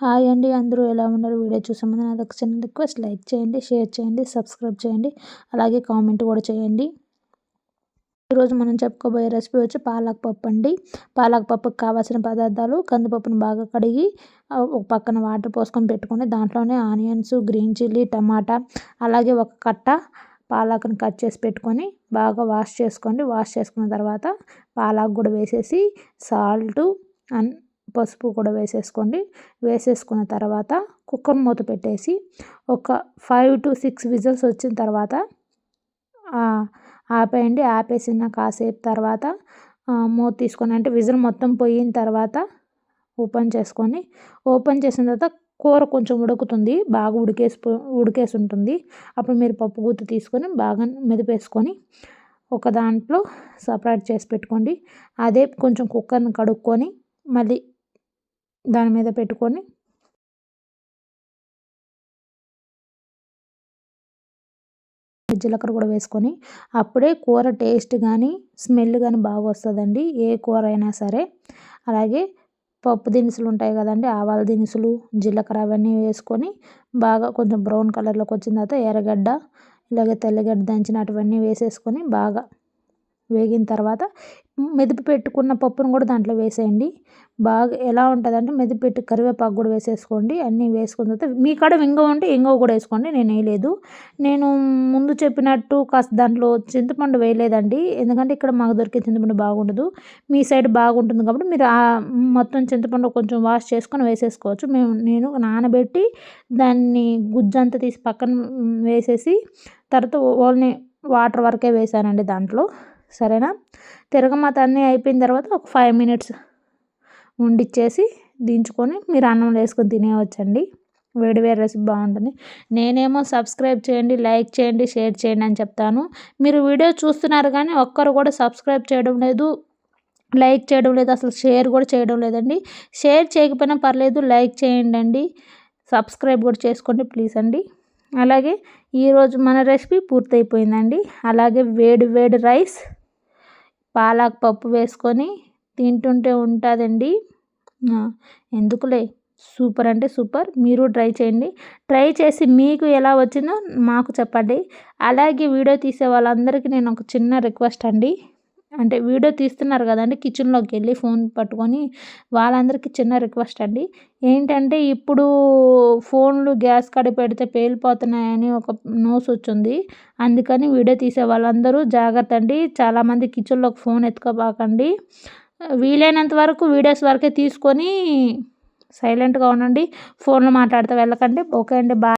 Hi అండి, అందరూ ఎలా ఉన్నారు? వీడియో చూసే ముందు నాది ఒక చిన్న రిక్వెస్ట్, లైక్ చేయండి, షేర్ చేయండి, సబ్స్క్రైబ్ చేయండి, అలాగే కామెంట్ కూడా చేయండి. ఈరోజు మనం చెప్పుకోబోయే రెసిపీ వచ్చి పాలక్ పప్పు అండి. పాలక్ పప్పుకి కావాల్సిన పదార్థాలు: కందిపప్పును బాగా కడిగి ఒక పక్కన వాటర్ పోసుకొని పెట్టుకొని దాంట్లోనే ఆనియన్స్, గ్రీన్ చిల్లీ, టమాటా, అలాగే ఒక కట్ట పాలకుని కట్ చేసి పెట్టుకొని బాగా వాష్ చేసుకోండి. వాష్ చేసుకున్న తర్వాత పాలక్ కూడా వేసేసి సాల్టు పసుపు కూడా వేసేసుకోండి. వేసేసుకున్న తర్వాత కుక్కర్ మూత పెట్టేసి ఒక 5 to 6 విజిల్స్ వచ్చిన తర్వాత ఆపేయండి. ఆపేసిన కాసేపు తర్వాత మూత తీసుకొని, అంటే విజిల్ మొత్తం పోయిన తర్వాత ఓపెన్ చేసిన తర్వాత కూర కొంచెం ఉడుకుతుంది, బాగా ఉడికేసి ఉంటుంది. అప్పుడు మీరు పప్పు గుత్తి తీసుకొని బాగా మెదిపేసుకొని ఒక దాంట్లో సపరేట్ చేసి పెట్టుకోండి. అదే కొంచెం కుక్కర్ని కడుక్కొని మళ్ళీ దాని మీద పెట్టుకొని జీలకర్ర కూడా వేసుకొని అప్పుడే కూర టేస్ట్ కానీ స్మెల్ కానీ బాగా వస్తుందండి, ఏ కూర అయినా సరే. అలాగే పప్పు దినుసులు ఉంటాయి కదండి, ఆవాల దినుసులు, జీలకర్ర అవన్నీ వేసుకొని బాగా కొంచెం బ్రౌన్ కలర్లోకి వచ్చిన తర్వాత ఎర్రగడ్డ, ఇలాగే తెల్లగడ్డ దంచినటువన్నీ వేసేసుకొని బాగా వేగిన తర్వాత మెదిపి పెట్టుకున్న పప్పును కూడా దాంట్లో వేసేయండి. బాగా ఎలా ఉంటుందంటే మెదిపెట్టి కరివేపాకు కూడా వేసేసుకోండి. అన్నీ వేసుకున్న తర్వాత మీ కాడ ఇంగువ ఉంటే ఇంగువ కూడా వేసుకోండి. నేను వేయలేదు. నేను ముందు చెప్పినట్టు కాస్త దాంట్లో చింతపండు వేయలేదండి, ఎందుకంటే ఇక్కడ మాకు దొరికే చింతపండు బాగుండదు. మీ సైడ్ బాగుంటుంది కాబట్టి మీరు మొత్తం చింతపండు కొంచెం వాష్ చేసుకొని వేసేసుకోవచ్చు. నేను నానబెట్టి దాన్ని గుజ్జంతా తీసి పక్కన వేసేసి తర్వాత ఓన్లీ వాటర్ వరకే వేసానండి దాంట్లో. సరేనా? తిరగమాత అన్నీ అయిపోయిన తర్వాత ఒక 5 minutes ఉండిచ్చేసి దించుకొని మీరు అన్నంలో వేసుకొని తినేయవచ్చండి. వేడి వేడి రెసిపీ బాగుంటుంది. నేనేమో సబ్స్క్రైబ్ చేయండి, లైక్ చేయండి, షేర్ చేయండి అని చెప్తాను. మీరు వీడియో చూస్తున్నారు కానీ ఒక్కరు కూడా సబ్స్క్రైబ్ చేయడం లేదు, లైక్ చేయడం లేదు, అసలు షేర్ కూడా చేయడం లేదండి. షేర్ చేయకపోయినా పర్లేదు, లైక్ చేయండి అండి, సబ్స్క్రైబ్ కూడా చేసుకోండి ప్లీజ్ అండి. అలాగే ఈరోజు మన రెసిపీ పూర్తయిపోయిందండి. అలాగే వేడి వేడి రైస్, పాలక్ పప్పు వేసుకొని తింటుంటే ఉంటుందండి. ఎందుకులే, సూపర్ అంటే సూపర్. మీరు ట్రై చేయండి. ట్రై చేసి మీకు ఎలా వచ్చిందో మాకు చెప్పండి. అలాగే వీడియో తీసే వాళ్ళందరికీ నేను ఒక చిన్న రిక్వెస్ట్ అండి, అంటే వీడియో తీస్తున్నారు కదండి కిచెన్లోకి వెళ్ళి ఫోన్ పట్టుకొని, వాళ్ళందరికీ చిన్న రిక్వెస్ట్ అండి. ఏంటంటే ఇప్పుడు ఫోన్లు గ్యాస్ కాడ పెడితే పేలిపోతున్నాయని ఒక న్యూస్ వచ్చింది. అందుకని వీడియో తీసే వాళ్ళందరూ జాగ్రత్త అండి. చాలామంది కిచెన్లోకి ఫోన్ ఎత్తుకోబాకండి. వీలైనంత వరకు వీడియోస్ వరకే తీసుకొని సైలెంట్గా ఉండండి. ఫోన్లో మాట్లాడితే వెళ్ళకండి. ఓకే అండి, బాయ్.